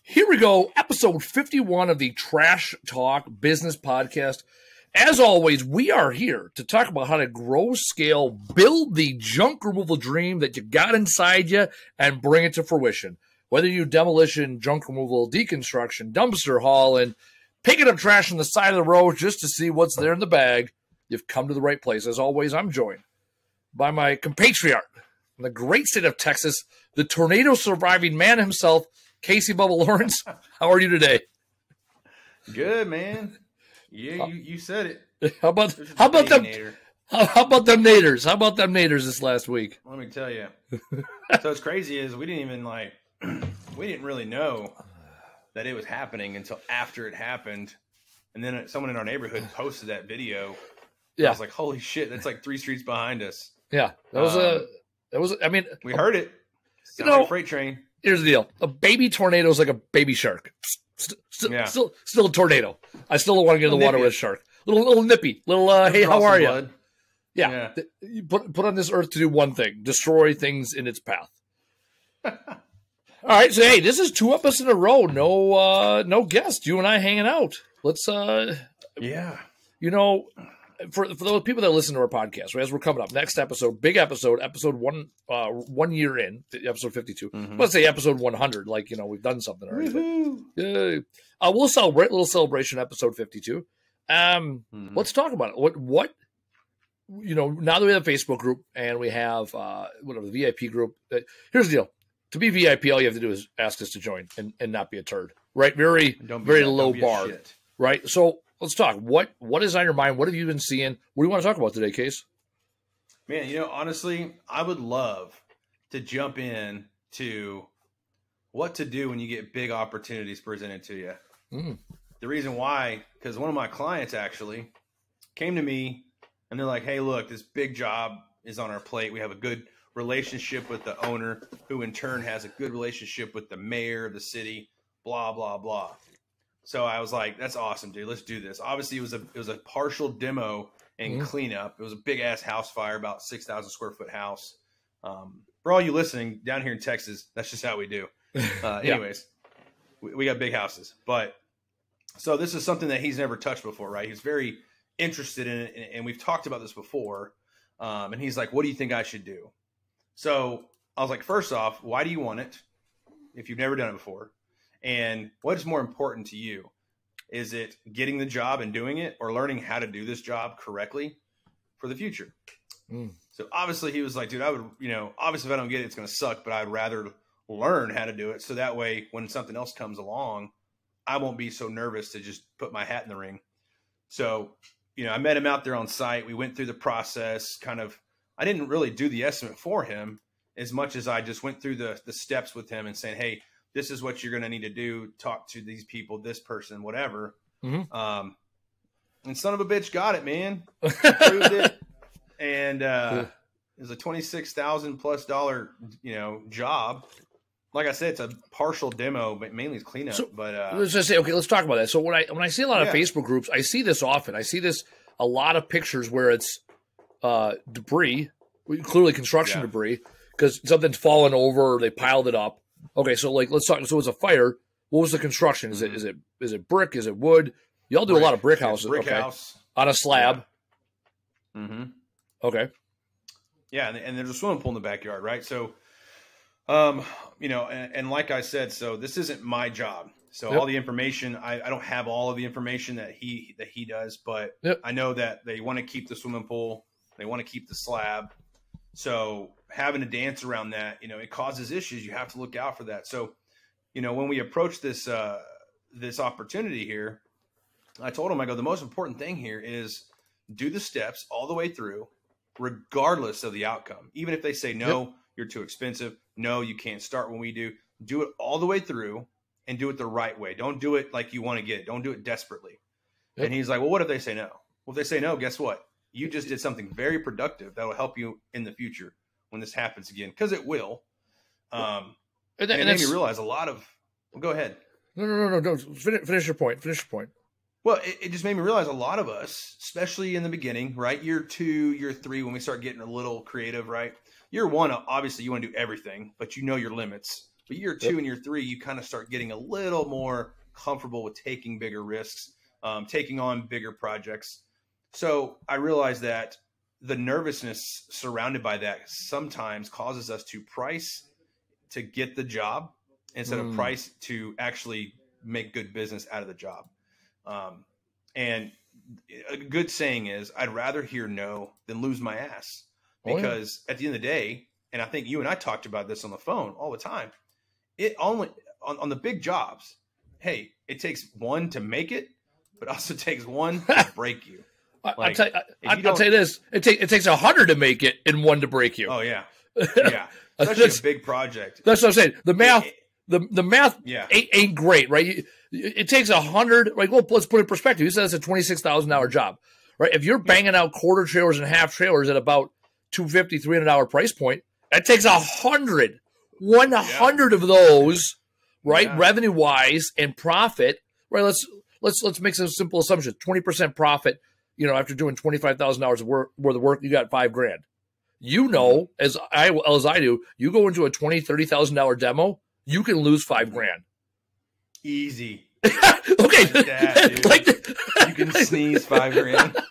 Here we go, episode 51 of the Trash Talk Business Podcast. As always, we are here to talk about how to grow, scale, build the junk removal dream that you got inside you and bring it to fruition. Whether you demolition, junk removal, deconstruction, dumpster hauling, picking up trash on the side of the road just to see what's there in the bag, you've come to the right place. As always, I'm joined by my compatriot from the great state of Texas, the tornado-surviving man himself, Casey Bubba Lawrence. How are you today? Good, man. Yeah, you said it. How about them? How about them naders? How about them naders this last week? Let me tell you. So what's crazy is we didn't really know that it was happening until after it happened, and then someone in our neighborhood posted that video. Yeah, I was like, holy shit, that's like 3 streets behind us. Yeah, that was. I mean, we heard it. Sound like a freight train. Here's the deal: a baby tornado is like a baby shark. Still a tornado. I still don't want to get in the water with a shark. Little nippy. Hey, how are you? Yeah. You put on this earth to do one thing: destroy things in its path. All right. So hey, this is 2 episodes in a row. No guest. You and I hanging out. Let's. Yeah. You know, for those people that listen to our podcast, right, as we're coming up, next episode, big episode 1 year in, episode 52. Mm-hmm. Let's say episode 100, like, you know, we've done something already. We'll celebrate, a little celebration, episode 52. Let's talk about it. What, you know, now that we have a Facebook group and we have, the VIP group, here's the deal. To be VIP, all you have to do is ask us to join and not be a turd, right? Very low bar, right? So, let's talk. What is on your mind? What have you been seeing? What do you want to talk about today, Case? Man, you know, honestly, I would love to jump in to what to do when you get big opportunities presented to you. The reason why, because one of my clients actually came to me and they're like, hey, look, this big job is on our plate. We have a good relationship with the owner, who in turn has a good relationship with the mayor of the city, blah, blah, blah. So I was like, that's awesome, dude. Let's do this. Obviously, it was a partial demo and cleanup. It was a big-ass house fire, about 6,000 square foot house. For all you listening, down here in Texas, that's just how we do. Anyways, we got big houses. But so this is something that he's never touched before, right? He's very interested in it, and we've talked about this before. And he's like, what do you think I should do? So I was like, first off, why do you want it if you've never done it before? And what is more important to you? Is it getting the job and doing it, or learning how to do this job correctly for the future? So obviously he was like, dude, I would, you know, obviously if I don't get it, it's going to suck, but I'd rather learn how to do it. So that way, when something else comes along, I won't be so nervous to just put my hat in the ring. So, you know, I met him out there on site. We went through the process I didn't really do the estimate for him as much as I just went through the steps with him and saying, hey, this is what you're going to need to do. Talk to these people, this person, whatever. And son of a bitch got it, man. Proved it. And it was a $26,000+ you know, job. Like I said, it's a partial demo, but mainly it's cleanup. So, let's just say, okay, let's talk about that. So when I see a lot of Facebook groups, I see this often. I see this a lot of pictures where it's debris, clearly construction debris, because something's fallen over or they piled it up. Okay, so like let's talk. So it was a fire. What was the construction? Is it brick? Is it wood? Y'all do a lot of brick houses. Brick house on a slab. Yeah. Okay. Yeah, and there's a swimming pool in the backyard, right? So, you know, and like I said, so this isn't my job. So all the information, I don't have all of the information that he does, but I know that they want to keep the swimming pool. They want to keep the slab. So having to dance around that, you know, it causes issues. You have to look out for that. So, you know, when we approach this opportunity here, I told him, I go, the most important thing here is do the steps all the way through, regardless of the outcome. Even if they say, no, you're too expensive. No, you can't start when we do. Do it all the way through and do it the right way. Don't do it like you want to get it. Don't do it desperately. And he's like, well, what if they say no? Well, if they say no, guess what? You just did something very productive that will help you in the future when this happens again, because it will. And it made me realize a lot of. Well, go ahead. No. Finish your point. Well, it just made me realize a lot of us, especially in the beginning, right? Year 2, year 3, when we start getting a little creative, right? Year 1, obviously you want to do everything, but you know your limits. But year 2 and year 3, you kind of start getting a little more comfortable with taking bigger risks, taking on bigger projects. So I realized that the nervousness surrounded by that sometimes causes us to price to get the job instead of price to actually make good business out of the job. And a good saying is, I'd rather hear no than lose my ass, because at the end of the day, and I think you and I talked about this on the phone all the time, it only on the big jobs, hey, it takes one to make it, but also takes one to break you. I'll tell you this: it takes 100 to make it and 1 to break you. Oh yeah, yeah. Especially a big project. That's what I'm saying. The math, the math ain't great, right? It takes 100. Like, well, let's put it in perspective. You said it's a $26,000 job, right? If you're banging out quarter trailers and half trailers at about $250, $300 price point, that takes 100 of those, right? Yeah. Revenue wise and profit, right? Let's make some simple assumptions. 20% profit. You know, after doing $25,000 worth of work, you got $5,000. You know, as I do, you go into a $20,000, $30,000 demo, you can lose $5,000. Easy. Okay, like that, you can sneeze $5,000.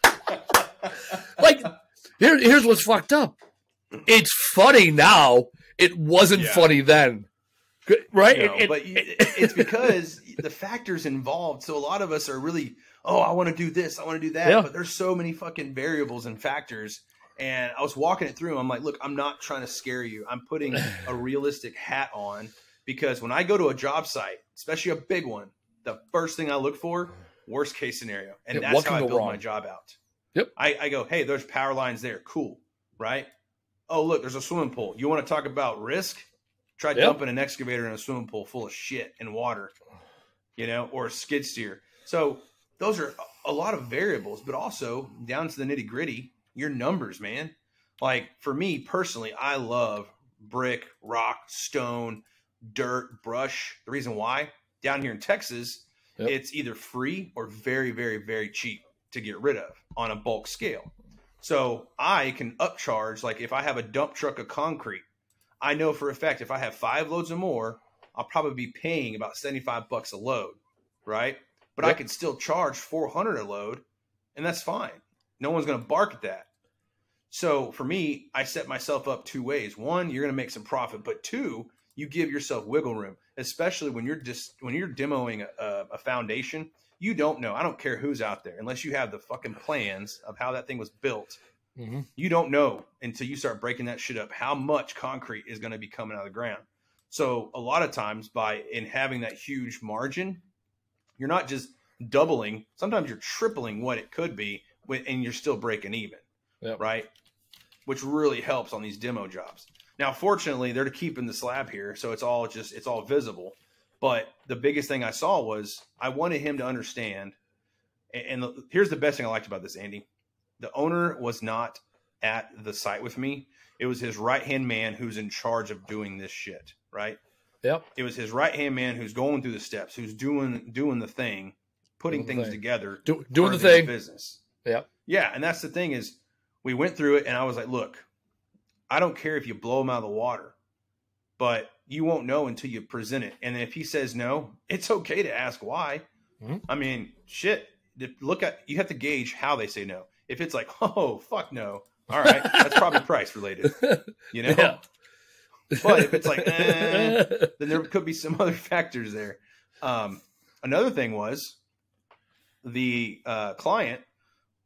Like, here's what's fucked up. It's funny now. It wasn't funny then, right? No, but it's because the factors involved. So a lot of us are really, I want to do this, I want to do that, but there's so many fucking variables and factors. And I was walking it through. I'm like, look, I'm not trying to scare you. I'm putting a realistic hat on, because when I go to a job site, especially a big one, the first thing I look for, worst case scenario. And that's how I build my job out. Yep. I go, hey, there's power lines there. Cool. Right? Oh, look, there's a swimming pool. You want to talk about risk? Try dumping an excavator in a swimming pool full of shit and water, or a skid steer. So those are a lot of variables, but also down to the nitty gritty, your numbers, man. Like, for me personally, I love brick, rock, stone, dirt, brush. The reason why, down here in Texas, it's either free or very, very, very cheap to get rid of on a bulk scale. So I can upcharge, like if I have a dump truck of concrete, I know for a fact if I have 5 loads or more, I'll probably be paying about $75 a load, right? But I could still charge $400 a load, and that's fine. No one's going to bark at that. So for me, I set myself up 2 ways. 1, you're going to make some profit, but 2, you give yourself wiggle room, especially when you're demoing a foundation. You don't know. I don't care who's out there, unless you have the fucking plans of how that thing was built. Mm-hmm. You don't know until you start breaking that shit up how much concrete is going to be coming out of the ground. So a lot of times in having that huge margin, you're not just doubling. Sometimes you're tripling what it could be, and you're still breaking even, right? Which really helps on these demo jobs. Now, fortunately, they're keeping the slab here, so it's all visible. But the biggest thing I saw was I wanted him to understand, and here's the best thing I liked about this, Andy. The owner was not at the site with me. It was his right-hand man who's in charge of doing this shit, right? Yep. It was his right-hand man who's going through the steps, who's doing the thing, putting things together. Doing the thing. Business. Yep. Yeah, and that's the thing is we went through it, and I was like, look, I don't care if you blow him out of the water, but you won't know until you present it. And if he says no, it's okay to ask why. Mm-hmm. I mean, shit, you have to gauge how they say no. If it's like, oh, fuck no. All right. That's probably price related, Yeah. But if it's like, then there could be some other factors there. Another thing was the client,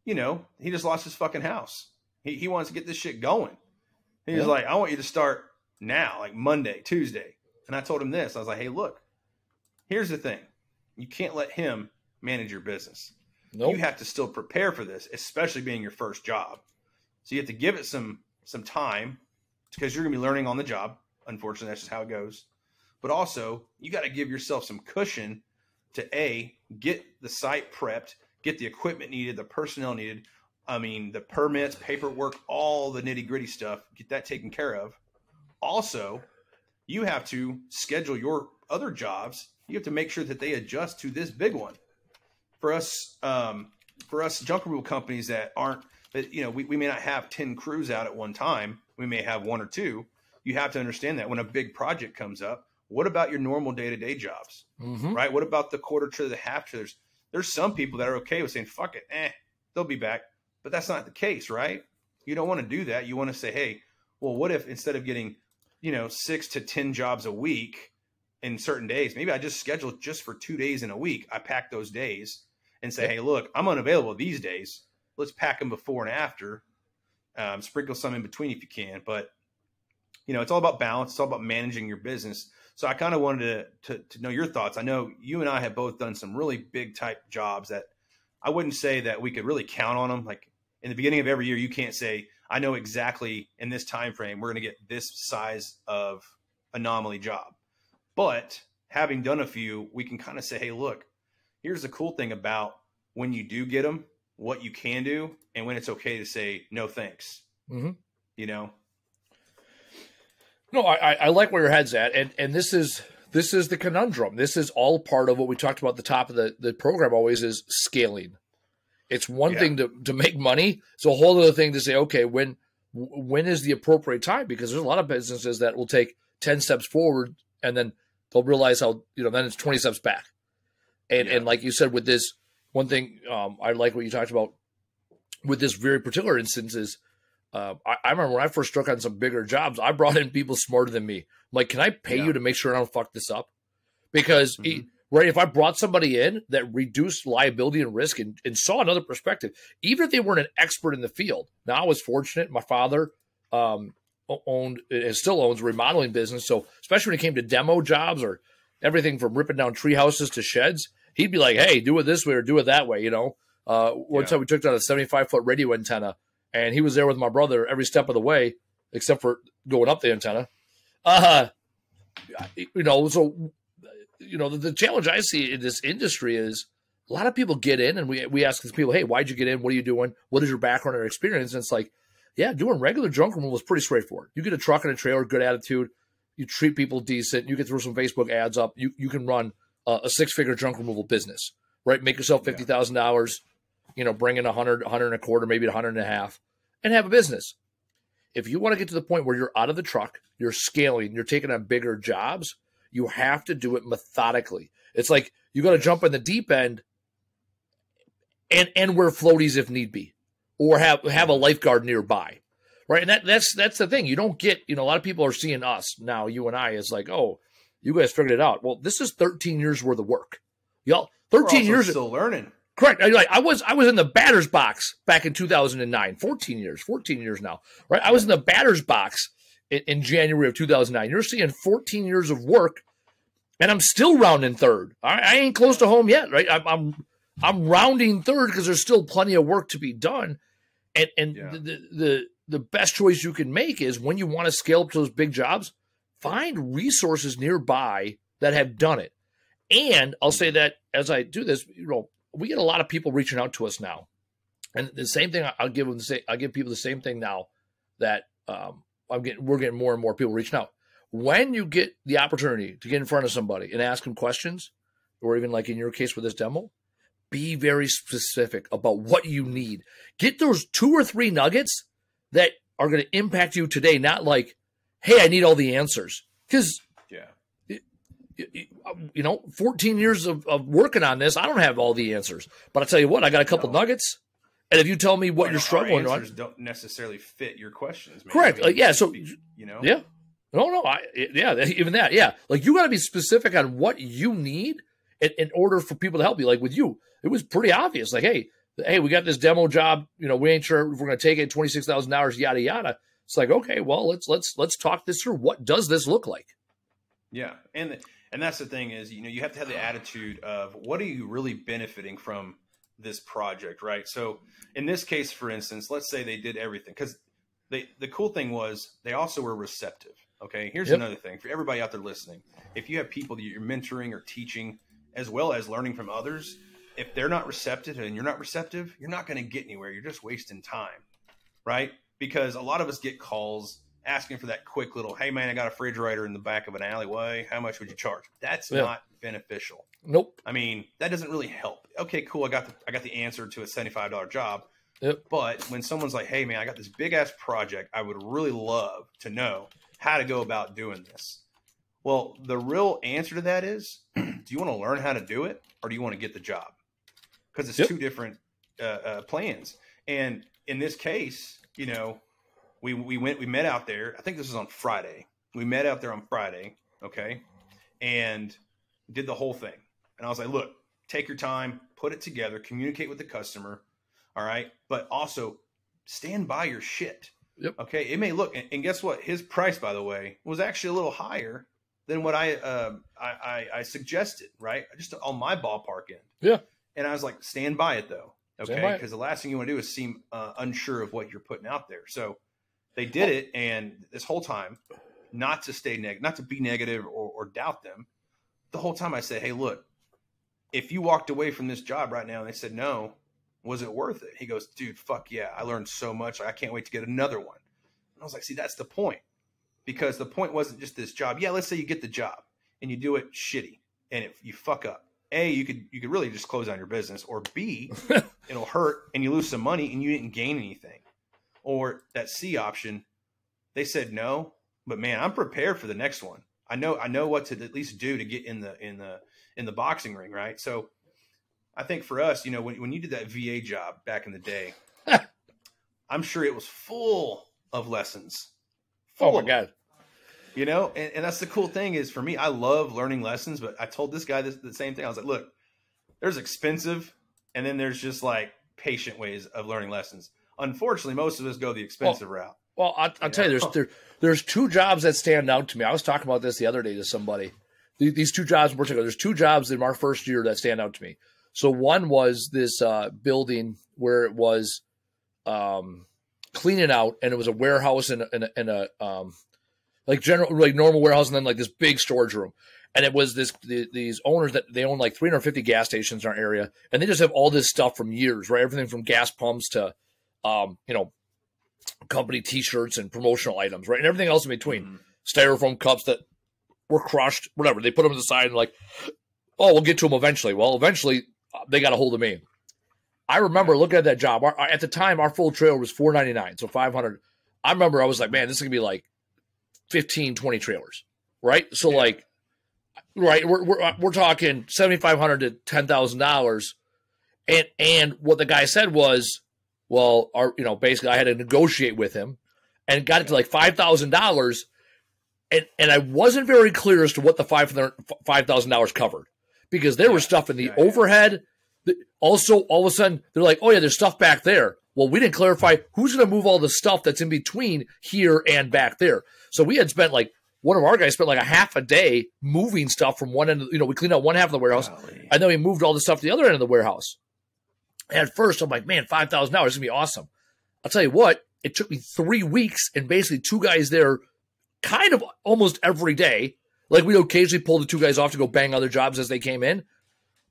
he just lost his fucking house. He wants to get this shit going. He was like, I want you to start now, like Monday, Tuesday. And I told him this. I was like, hey, look, here's the thing. You can't let him manage your business. Nope. You have to still prepare for this, especially being your first job. So you have to give it some time, because you're going to be learning on the job. Unfortunately, that's just how it goes. But also, you got to give yourself some cushion to get the site prepped, get the equipment needed, the personnel needed. I mean, the permits, paperwork, all the nitty gritty stuff, get that taken care of. Also, you have to schedule your other jobs. You have to make sure that they adjust to this big one. For us junk removal companies we may not have 10 crews out at one time. We may have 1 or 2. You have to understand that when a big project comes up, what about your normal day-to-day jobs, right? What about the quarter to the half to? There's some people that are okay with saying, fuck it, they'll be back. But that's not the case, right? You don't want to do that. You want to say, hey, well, what if instead of getting, 6 to 10 jobs a week in certain days, maybe I just schedule just for 2 days in a week. I pack those days and say, hey, look, I'm unavailable these days. Let's pack them before and after. Sprinkle some in between if you can. But, it's all about balance. It's all about managing your business. So I kind of wanted to know your thoughts. I know you and I have both done some really big type jobs that I wouldn't say that we could really count on them. Like in the beginning of every year, you can't say, I know exactly in this time frame, we're going to get this size of anomaly job. But having done a few, we can kind of say, hey, look, here's the cool thing about when you do get them, what you can do, and when it's okay to say, no, thanks. No, I like where your head's at. And this is the conundrum. This is all part of what we talked about at the top of the program always is scaling. It's one thing to make money. It's a whole other thing to say, okay, when is the appropriate time? Because there's a lot of businesses that will take 10 steps forward and then they'll realize how, then it's 20 steps back. And like you said, with this one thing, I like what you talked about with this very particular instance is, I remember when I first struck on some bigger jobs, I brought in people smarter than me. I'm like, can I pay you to make sure I don't fuck this up? Because if I brought somebody in that reduced liability and risk and saw another perspective, even if they weren't an expert in the field. Now I was fortunate. My father owned and still owns a remodeling business. So especially when it came to demo jobs or everything from ripping down tree houses to sheds, he'd be like, hey, do it this way or do it that way. One time we took down a 75-foot radio antenna. And he was there with my brother every step of the way, except for going up the antenna. The challenge I see in this industry is a lot of people get in and we ask these people, hey, why'd you get in? What are you doing? What is your background or experience? And it's like, doing regular junk removal is pretty straightforward. You get a truck and a trailer, good attitude. You treat people decent. You can throw some Facebook ads up. You can run a 6-figure junk removal business, right? Make yourself $50,000. Bring in 100 and a quarter, maybe 100 and a half, and have a business. If you want to get to the point where you're out of the truck, you're scaling, you're taking on bigger jobs, you have to do it methodically. It's like you got to jump in the deep end and wear floaties if need be, or have a lifeguard nearby, right? And that's the thing. You don't get, a lot of people are seeing us now, you and I, as like, oh, you guys figured it out. Well, this is 13 years worth of work. Y'all, 13 years still learning. Correct. I was in the batter's box back in 2009, 14 years now, right? I was in the batter's box in January of 2009. You're seeing 14 years of work and I'm still rounding third. I ain't close to home yet, right? I'm rounding third because there's still plenty of work to be done. And the best choice you can make is when you want to scale up to those big jobs, find resources nearby that have done it. And I'll say that as I do this, we get a lot of people reaching out to us now, and the same thing I'll give people the same thing now that we're getting more and more people reaching out. When you get the opportunity to get in front of somebody and ask them questions, or even like in your case with this demo, be very specific about what you need. Get those 2 or 3 nuggets that are going to impact you today. Not like, hey, I need all the answers, because 14 years of working on this, I don't have all the answers. But I'll tell you what, I got a couple nuggets. And if you tell me what you're struggling on, don't necessarily fit your questions. Man. Correct. Even that. Yeah. Like you got to be specific on what you need in order for people to help you. Like with you, it was pretty obvious. Like, hey, we got this demo job. We ain't sure if we're going to take it. $26,000, yada yada. It's like, okay, well, let's talk this through. What does this look like? Yeah, and that's the thing is, you have to have the attitude of what are you really benefiting from this project, right? So in this case, for instance, let's say they did everything, because the cool thing was they also were receptive. Okay, here's another thing for everybody out there listening. If you have people that you're mentoring or teaching, as well as learning from others, if they're not receptive and you're not receptive, you're not going to get anywhere. You're just wasting time, right? Because a lot of us get calls asking for that quick little, hey man, I got a refrigerator in the back of an alleyway. How much would you charge? That's not beneficial. Nope. I mean, that doesn't really help. Okay, cool. I got the answer to a $75 job. Yep. But when someone's like, hey man, I got this big ass project, I would really love to know how to go about doing this. Well, the real answer to that is, do you want to learn how to do it, or do you want to get the job? Because it's two different plans. And in this case, you know, we met out there. I think this was on Friday. We met out there on Friday, okay, and did the whole thing. And I was like, look, take your time, put it together, communicate with the customer, all right, but also stand by your shit. Yep. Okay, it may look, and guess what? His price, by the way, was actually a little higher than what I suggested, right? Just on my ballpark end. Yeah. And I was like, stand by it though, okay? Because the last thing you want to do is seem unsure of what you're putting out there. So they did it, and this whole time, not to be negative or doubt them. The whole time I said, hey, look, if you walked away from this job right now and they said no, was it worth it? He goes, dude, fuck yeah. I learned so much. I can't wait to get another one. And I was like, see, that's the point. Because the point wasn't just this job. Yeah, let's say you get the job and you do it shitty and you fuck up. A, you could really just close down your business. Or B, it'll hurt and you lose some money and you didn't gain anything. Or that C option, they said no, but man, I'm prepared for the next one. I know what to at least do to get in the boxing ring, right? So I think for us, you know, when you did that VA job back in the day, I'm sure it was full of lessons. Oh my God. You know, and that's the cool thing is for me, I love learning lessons, but I told this guy the same thing. I was like, look, there's expensive and then there's just like patient ways of learning lessons. Unfortunately, most of us go the expensive route. Well, I'll tell you, there's two jobs that stand out to me. I was talking about this the other day to somebody. These two jobs in particular, there's two jobs in our first year that stand out to me. So one was this building where it was cleaning out, and it was a warehouse and a like normal warehouse, and then like this big storage room. And it was these owners that they own like 350 gas stations in our area, and they just have all this stuff from years, right? Everything from gas pumps to company T-shirts and promotional items, right? And everything else in between. Styrofoam cups that were crushed, whatever. They put them to the side and like, oh, we'll get to them eventually. Well, eventually they got a hold of me. I remember looking at that job. At the time, our full trailer was $499, so $500. I remember I was like, man, this is going to be like 15, 20 trailers, right? So like, right, we're talking $7,500 to $10,000. And what the guy said was, well, basically I had to negotiate with him and got it to like $5,000. And I wasn't very clear as to what the $5,000 covered, because there was stuff in the overhead. Also, all of a sudden, they're like, oh, yeah, there's stuff back there. Well, we didn't clarify who's going to move all the stuff that's in between here and back there. So we had spent one of our guys spent like a half a day moving stuff from one end. We cleaned out one half of the warehouse, and then we moved all the stuff to the other end of the warehouse. And at first, I'm like, man, $5,000 is going to be awesome. I'll tell you what, it took me 3 weeks and basically two guys there kind of almost every day. Like we occasionally pull the two guys off to go bang other jobs as they came in.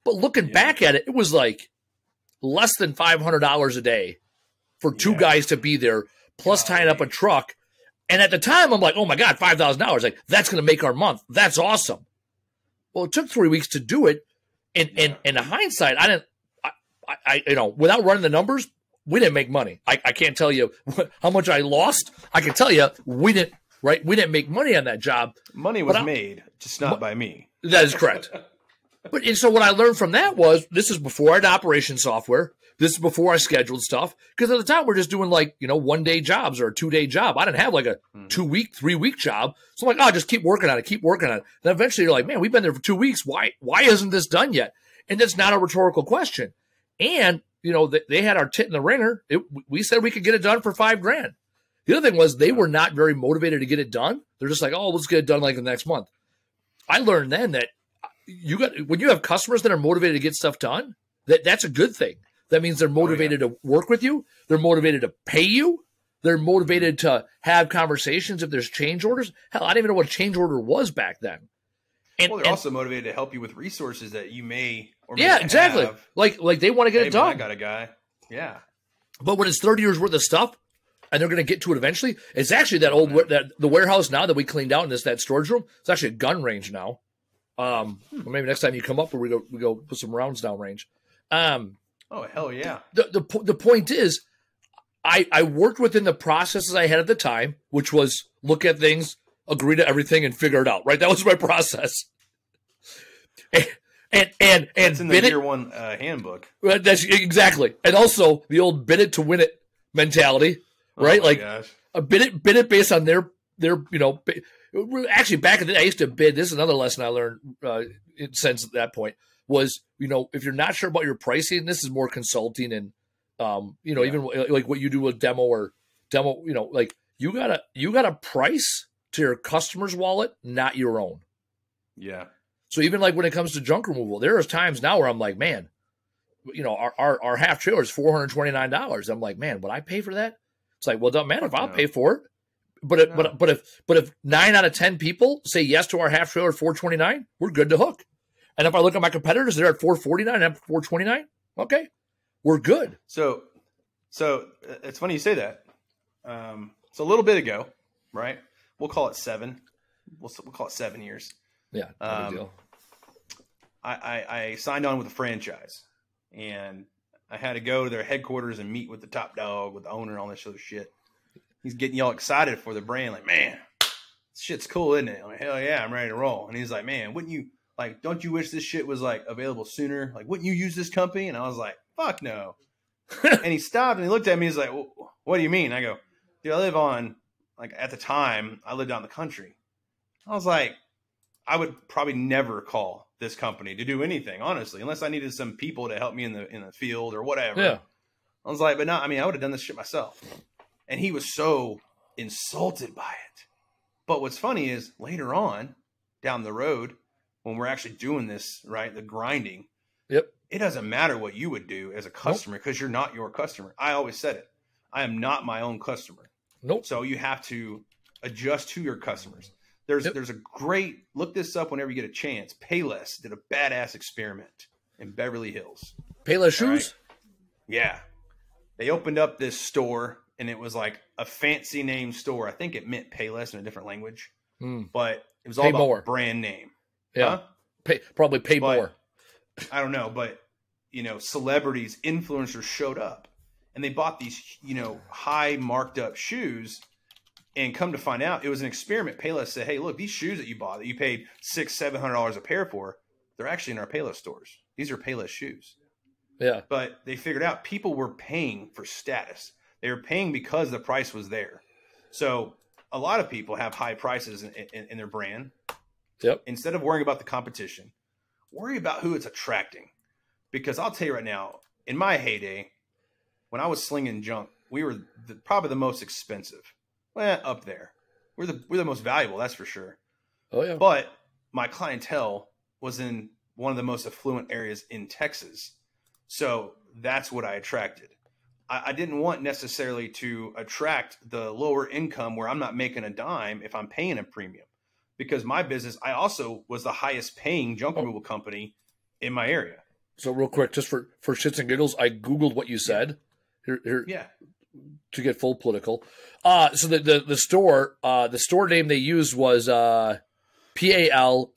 But looking back at it, it was like less than $500 a day for two guys to be there, plus tying up a truck. And at the time, I'm like, oh my God, $5,000. Like, that's going to make our month. That's awesome. Well, it took 3 weeks to do it. And in hindsight, without running the numbers, we didn't make money. I can't tell you how much I lost. I can tell you we didn't make money on that job. Money was made, just not by me. That is correct. And so what I learned from that was, this is before I had operations software. This is before I scheduled stuff. Because at the time, we're just doing 1 day jobs or a 2 day job. I didn't have like a 2 week, 3 week job. So I'm like, just keep working on it, keep working on it. Then eventually you're like, man, we've been there for 2 weeks. Why isn't this done yet? And that's not a rhetorical question. And, they had our tit in the ringer. We said we could get it done for $5,000. The other thing was they were not very motivated to get it done. They're just like, oh, let's get it done like the next month. I learned then that when you have customers that are motivated to get stuff done, that's a good thing. That means they're motivated to work with you. They're motivated to pay you. They're motivated to have conversations if there's change orders. Hell, I didn't even know what a change order was back then. They're also motivated to help you with resources that you may or may not exactly have. Like they want to get it done. I got a guy. Yeah. But when it's 30 years worth of stuff and they're going to get to it eventually, it's actually the warehouse now that we cleaned out in that storage room. It's actually a gun range now. Or maybe next time you come up, we go put some rounds down range. Oh, hell yeah. The point is, I worked within the processes I had at the time, which was look at things, agree to everything, and figure it out. Right? That was my process. And that's in the year one handbook. That's exactly. And also the old bid it to win it mentality, right? Oh my like gosh. a bid it based on their actually back in the day I used to bid. This is another lesson I learned since that point was, if you're not sure about your pricing, this is more consulting and even like what you do with demo, like you gotta price to your customer's wallet, not your own. Yeah. So even like when it comes to junk removal, there is times now where I'm like, man, our half trailer is $429. I'm like, man, would I pay for that? It's like, well, it doesn't matter if I'll pay for it. But if 9 out of 10 people say yes to our half trailer at $429, we're good to hook. And if I look at my competitors, they're at $449 and I'm at $429. Okay, we're good. So it's funny you say that. So a little bit ago, right? We'll call it 7. We'll call it 7 years. Yeah, no big deal. I signed on with a franchise, and I had to go to their headquarters and meet with the top dog, with the owner, and all this other shit. He's getting y'all excited for the brand, like, man, this shit's cool, isn't it? I'm like, hell yeah, I'm ready to roll. And he's like, man, wouldn't you don't you wish this shit was like available sooner? Like, wouldn't you use this company? And I was like, fuck no. And he stopped and he looked at me. He's like, well, what do you mean? I go, dude, I live on, like, at the time I lived out in the country. I was like, I would probably never call this company to do anything, honestly, unless I needed some people to help me in the field or whatever. Yeah. I was like, but no, I mean, I would have done this shit myself. And he was so insulted by it. But what's funny is later on down the road, when we're actually doing this, right, the grinding, yep, it doesn't matter what you would do as a customer because you're not your customer. I always said it. I am not my own customer. Nope. So you have to adjust to your customers. There's a great, look this up whenever you get a chance. Payless did a badass experiment in Beverly Hills. Payless shoes? Right? Yeah. They opened up this store, and it was like a fancy name store. I think it meant Payless in a different language. But it was all about more. Brand name. Yeah. Huh? Probably pay more. I don't know, but, celebrities, influencers showed up, and they bought these, high marked up shoes. And come to find out, it was an experiment. Payless said, hey, look, these shoes that you bought, that you paid $600-700 a pair for, they're actually in our Payless stores. These are Payless shoes. Yeah. But they figured out people were paying for status. They were paying because the price was there. So a lot of people have high prices in their brand. Yep. Instead of worrying about the competition, worry about who it's attracting. Because I'll tell you right now, in my heyday, when I was slinging junk, we were probably the most expensive. Well, up there. We're the most valuable, that's for sure. Oh, yeah. But my clientele was in one of the most affluent areas in Texas. So that's what I attracted. I didn't want necessarily to attract the lower income where I'm not making a dime if I'm paying a premium. Because my business, I also was the highest paying junk removal company in my area. So real quick, just for shits and giggles, I Googled what you said. Here. Yeah. To get full political. So the store name they used was Palessi.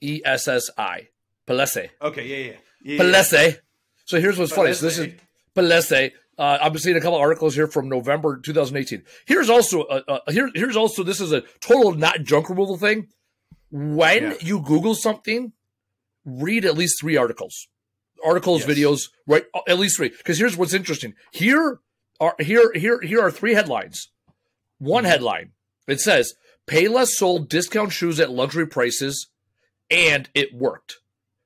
Palessi. Okay, yeah. Palessi. So here's what's funny. So this is Palessi. I'm seeing a couple articles here from November 2018. Here's also this is a total not junk removal thing. When you Google something, read at least 3 articles. Videos, right? At least 3. Because here's what's interesting. Here are 3 headlines. One headline, it says, Payless sold discount shoes at luxury prices, and it worked.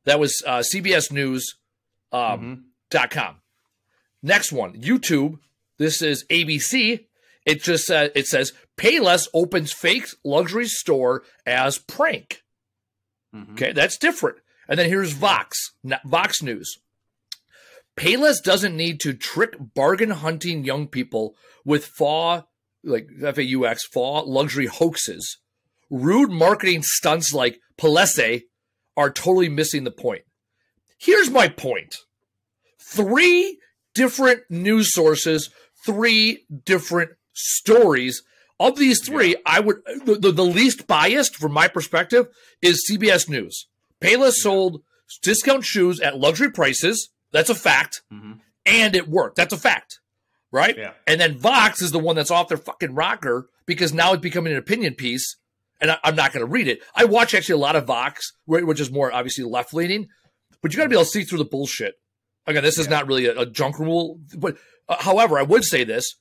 That was CBS News .com. Next one, YouTube. This is ABC. It just it says, Payless opens fake luxury store as prank. Okay, that's different. And then here's Vox News. Payless doesn't need to trick bargain hunting young people with FAU luxury hoaxes. Rude marketing stunts like Palessi are totally missing the point. Here's my point. 3 different news sources, 3 different stories. Of these 3, I would the least biased from my perspective is CBS News. Payless sold discount shoes at luxury prices. That's a fact. And it worked. That's a fact. Right? Yeah. And then Vox is the one that's off their fucking rocker because now it's becoming an opinion piece and I'm not going to read it. I watch actually a lot of Vox, which is more obviously left leaning, but you got to be able to see through the bullshit. Again, this is not really a junk removal, but however, I would say this.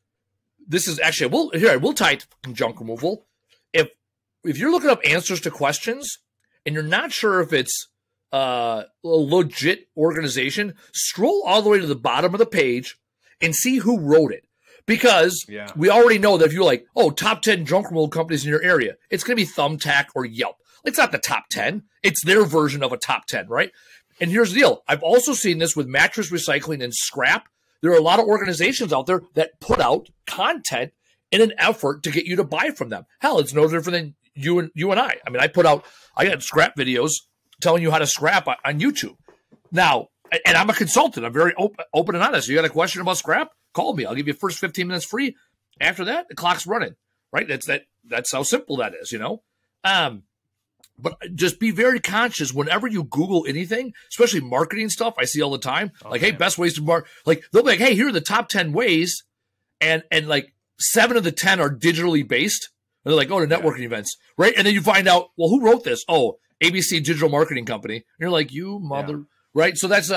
This is actually I will tie it to junk removal. If you're looking up answers to questions and you're not sure if it's a legit organization, scroll all the way to the bottom of the page and see who wrote it. Because we already know that if you're like, oh, top 10 junk removal companies in your area, it's going to be Thumbtack or Yelp. It's not the top 10. It's their version of a top 10, right? And here's the deal. I've also seen this with mattress recycling and scrap. There are a lot of organizations out there that put out content in an effort to get you to buy from them. Hell, it's no different than you and I. I mean, I got scrap videos telling you how to scrap on YouTube. Now, and I'm a consultant. I'm very open and honest. You got a question about scrap? Call me. I'll give you first 15 minutes free. After that, the clock's running, right? That's how simple that is, you know? But just be very conscious whenever you Google anything, especially marketing stuff. I see all the time, hey, best ways to market. Like they'll be like, hey, here are the top 10 ways, and like 7 of the 10 are digitally based. And they're like, oh, to networking events, right? And then you find out, well, who wrote this? Oh, ABC Digital Marketing Company. And you're like, you mother, right? So that's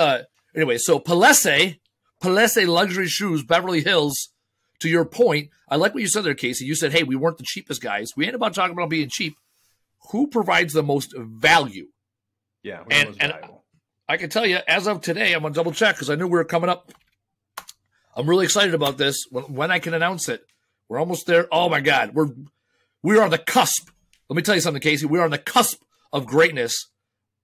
anyway. So Palese Luxury Shoes, Beverly Hills. To your point, I like what you said there, Casey. You said, hey, we weren't the cheapest guys. We ain't about talking about being cheap. Who provides the most value? Yeah, and I can tell you, as of today, I'm going to double check because I knew we were coming up. I'm really excited about this. When I can announce it, we're almost there. Oh my God, we're on the cusp. Let me tell you something, Casey. We are on the cusp of greatness.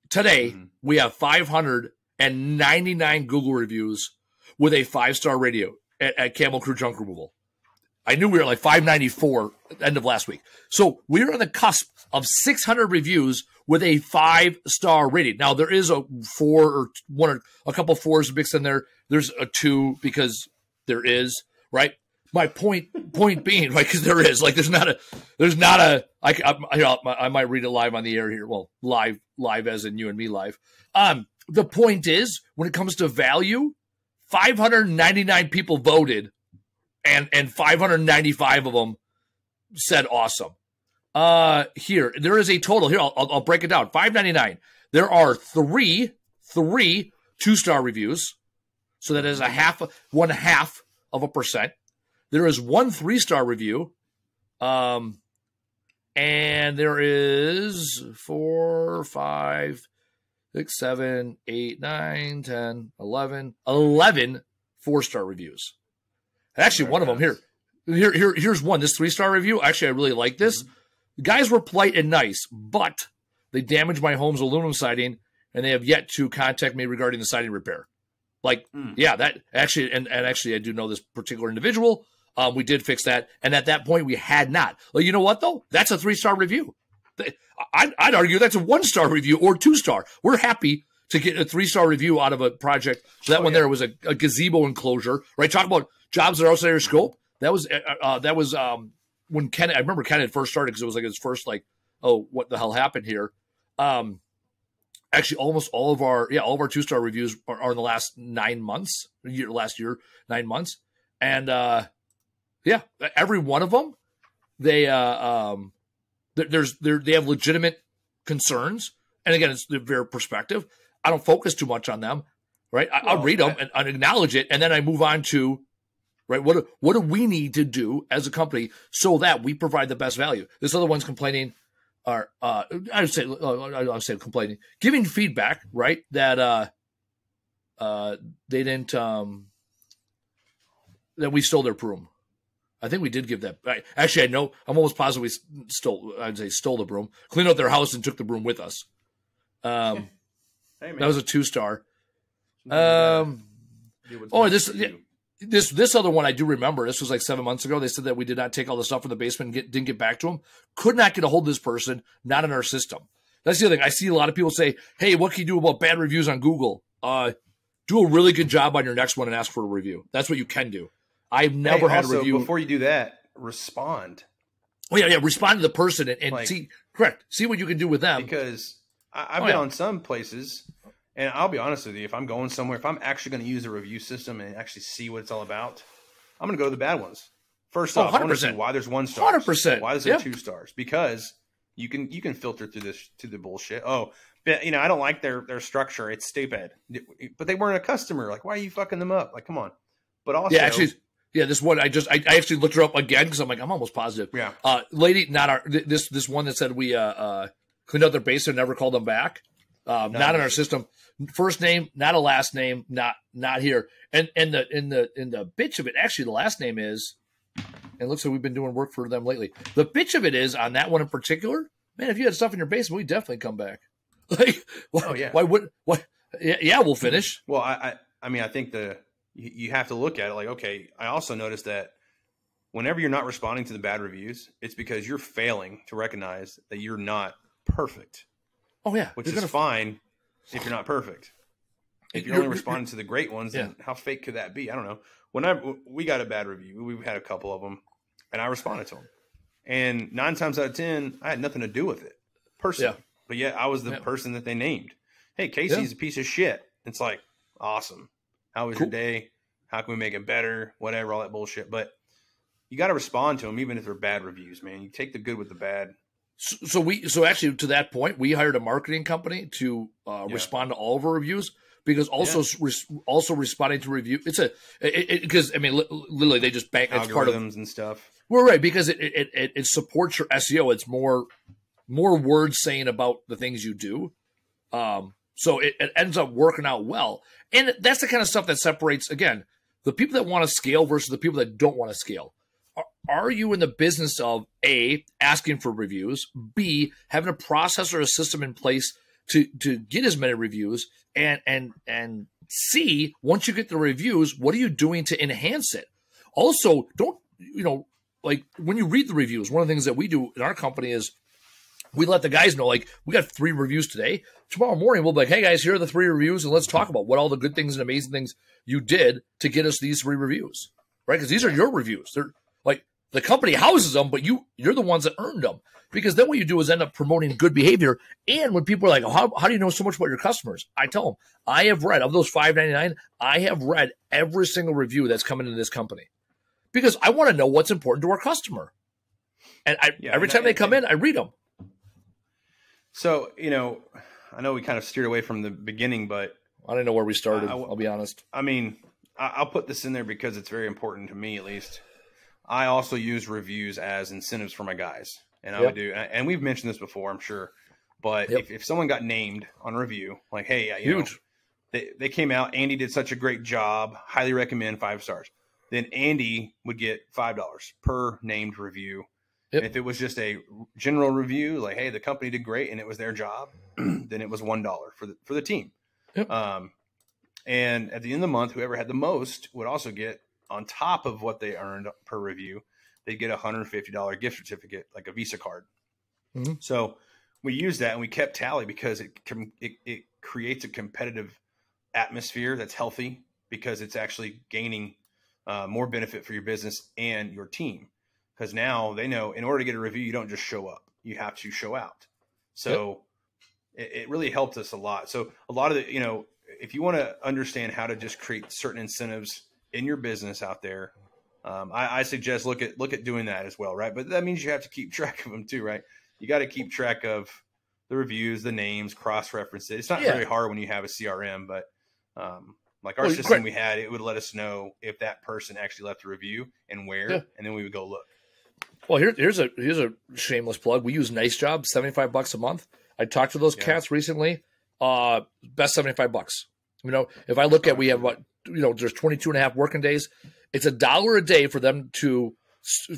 Today, we have 599 Google reviews with a 5-star rating at Camel Crew Junk Removal. I knew we were like 594 at the end of last week. So we're on the cusp of 600 reviews with a 5-star rating. Now, there is a 4 or 1 or a couple 4s mixed in there. There's a 2 because there is, right? My point being, right, because there is, like, there's not a, I might read it live on the air here. Well, live as in you and me live. The point is, when it comes to value, 599 people voted and 595 of them said awesome. Here, there is a total. Here, I'll break it down. 599. There are three 2-star reviews. So that is 0.5%. There is 1 3-star review. And there is 4, 5, 6, 7, 8, 9, 10, 11 4-star reviews. Actually, one of them here's one. This 3-star review. Actually, I really like this. The guys were polite and nice, but they damaged my home's aluminum siding, and they have yet to contact me regarding the siding repair. Like, that actually, and actually, I do know this particular individual. We did fix that, and at that point, we had not. Well, you know what though? That's a 3-star review. I'd argue that's a 1-star review or 2-star. We're happy to get a 3-star review out of a project. So that one there was a gazebo enclosure, right? Talk about jobs that are outside your scope. That was when Ken. I remember Ken had first started because it was like his first like, oh, what the hell happened here? Actually, almost all of our 2-star reviews are in the last 9 months. Last year, 9 months, and every one of them, they have legitimate concerns, and again, it's their perspective. I don't focus too much on them, right? I'll read them and acknowledge it, and then I move on to, right, what do we need to do as a company so that we provide the best value? This other one's complaining, or I'll say complaining, giving feedback, right? That they didn't that we stole their broom. I think we did give that. Actually, I know. I'm almost positive we stole the broom, cleaned out their house, and took the broom with us. Hey, that was a 2-star. This other one I do remember. This was like 7 months ago. They said that we did not take all the stuff from the basement and didn't get back to them. Could not get a hold of this person. Not in our system. That's the other thing. I see a lot of people say, "Hey, what can you do about bad reviews on Google?" Do a really good job on your next one and ask for a review. That's what you can do. I've never had a review. Before you do that, respond. Oh yeah, respond to the person and like, see what you can do with them. Because I've been on some places, and I'll be honest with you, if I'm going somewhere, if I'm actually going to use a review system and actually see what it's all about, I'm going to go to the bad ones. First off, I want to see why there's 1 star. 100%. Why is there 2 stars? Because You can filter through the bullshit. Oh, but, I don't like their structure. It's stupid. But they weren't a customer. Like, why are you fucking them up? Like, come on. But also, this one I actually looked her up again because I'm like, I'm almost positive. Yeah. Lady, not this one that said we cleaned out their basement, never called them back. Not in our system. First name, not a last name, not here. And the bitch of it, actually, the last name is. And it looks like we've been doing work for them lately. The bitch of it is on that one in particular, man. If you had stuff in your basement, we'd definitely come back. Like, why wouldn't? Why? Yeah, we'll finish. Well, I think you have to look at it like, okay. I also noticed that whenever you're not responding to the bad reviews, it's because you're failing to recognize that you're not perfect. Oh yeah, which is fine if you're not perfect. If you're only responding to the great ones, then how fake could that be? I don't know. Whenever we got a bad review, we've had a couple of them, and I responded to them. And 9 times out of 10, I had nothing to do with it personally. Yeah. But yet I was the person that they named. Hey, Casey's a piece of shit. It's like, awesome. How was your day? How can we make it better? Whatever, all that bullshit. But you got to respond to them, even if they're bad reviews, man. You take the good with the bad. So actually, to that point, we hired a marketing company to respond to all of our reviews. Because also responding to review, because literally they just bank. It's part of and stuff. Well, right, because it supports your SEO. It's more words saying about the things you do. So it ends up working out well, and that's the kind of stuff that separates again the people that want to scale versus the people that don't want to scale. Are you in the business of A, asking for reviews, B, having a process or a system in place to get as many reviews, and C, once you get the reviews, what are you doing to enhance it? Also, like when you read the reviews, one of the things that we do in our company is we let the guys know, like, we got 3 reviews today. Tomorrow morning, we'll be like, hey guys, here are the 3 reviews, and let's talk about what all the good things and amazing things you did to get us these 3 reviews, right? Because these are your reviews. They're like, the company houses them, but you're the ones that earned them. Because then what you do is end up promoting good behavior. And when people are like, oh, how do you know so much about your customers? I tell them, I have read, of those 5.99, I have read every single review that's coming into this company. Because I want to know what's important to our customer. And every time they come in, I read them. So, I know we kind of steered away from the beginning, but I don't know where we started, I'll be honest. I mean, I'll put this in there because it's very important to me, at least. I also use reviews as incentives for my guys. And I would do, and we've mentioned this before, I'm sure. But if someone got named on a review, like, hey, huge. They came out, Andy did such a great job, highly recommend, 5 stars. Then Andy would get $5 per named review. Yep. And if it was just a general review, like, hey, the company did great and it was their job, then it was $1 for the team. Yep. And at the end of the month, whoever had the most would also get, on top of what they earned per review, they'd get a $150 gift certificate, like a Visa card. Mm-hmm. So we used that and we kept tally because it creates a competitive atmosphere that's healthy because it's actually gaining more benefit for your business and your team. Because now they know in order to get a review, you don't just show up. You have to show out. So it really helped us a lot. So a lot of the, if you want to understand how to just create certain incentives in your business out there, I suggest look at doing that as well, right? But that means you have to keep track of them too, right? You got to keep track of the reviews, the names, cross-reference it. It's not very hard when you have a CRM, but like our system we had, it would let us know if that person actually left a review and where, and then we would go look. Well, here's a shameless plug. We use Nice Job, $75 a month. I talked to those cats recently. Best $75. If I look at, we have there's 22 and a half working days. It's $1 a day for them to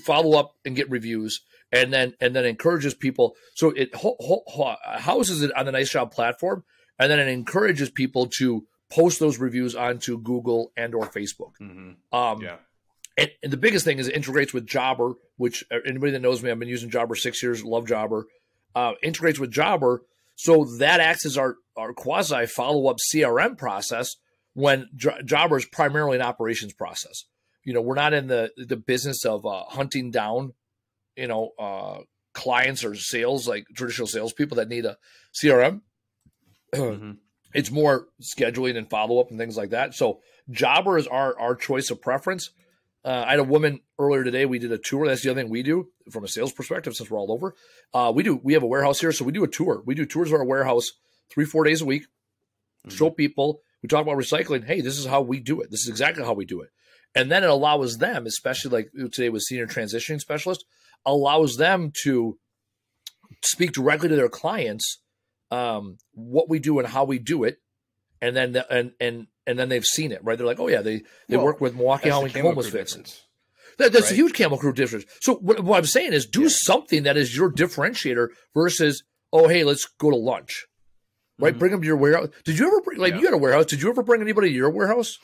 follow up and get reviews, and then encourages people. So it houses it on the Nice Job platform, and then it encourages people to post those reviews onto Google and or Facebook. Mm-hmm. And the biggest thing is it integrates with Jobber, which anybody that knows me, I've been using Jobber 6 years, love Jobber. Integrates with Jobber, so that acts as our quasi follow-up CRM process when Jobber is primarily an operations process. We're not in the business of hunting down, clients or sales, like traditional salespeople that need a CRM. Mm-hmm. It's more scheduling and follow-up and things like that. So Jobber is our choice of preference. I had a woman earlier today. We did a tour. That's the other thing we do from a sales perspective, since we're all over. We have a warehouse here, so we do a tour. We do tours of our warehouse 3-4 days a week. Show people. We talk about recycling. Hey, this is how we do it. This is exactly how we do it. And then it allows them, especially like today with senior transitioning specialist, allows them to speak directly to their clients what we do and how we do it. And then and then they've seen it, right? They're like, oh yeah, they work with Milwaukee Homeless Fix. That's right? A huge Camel Crew difference. So what I'm saying is, do something that is your differentiator versus, oh hey, let's go to lunch, right? Bring them to your warehouse. Did you ever bring, you had a warehouse? Did you ever bring anybody to your warehouse?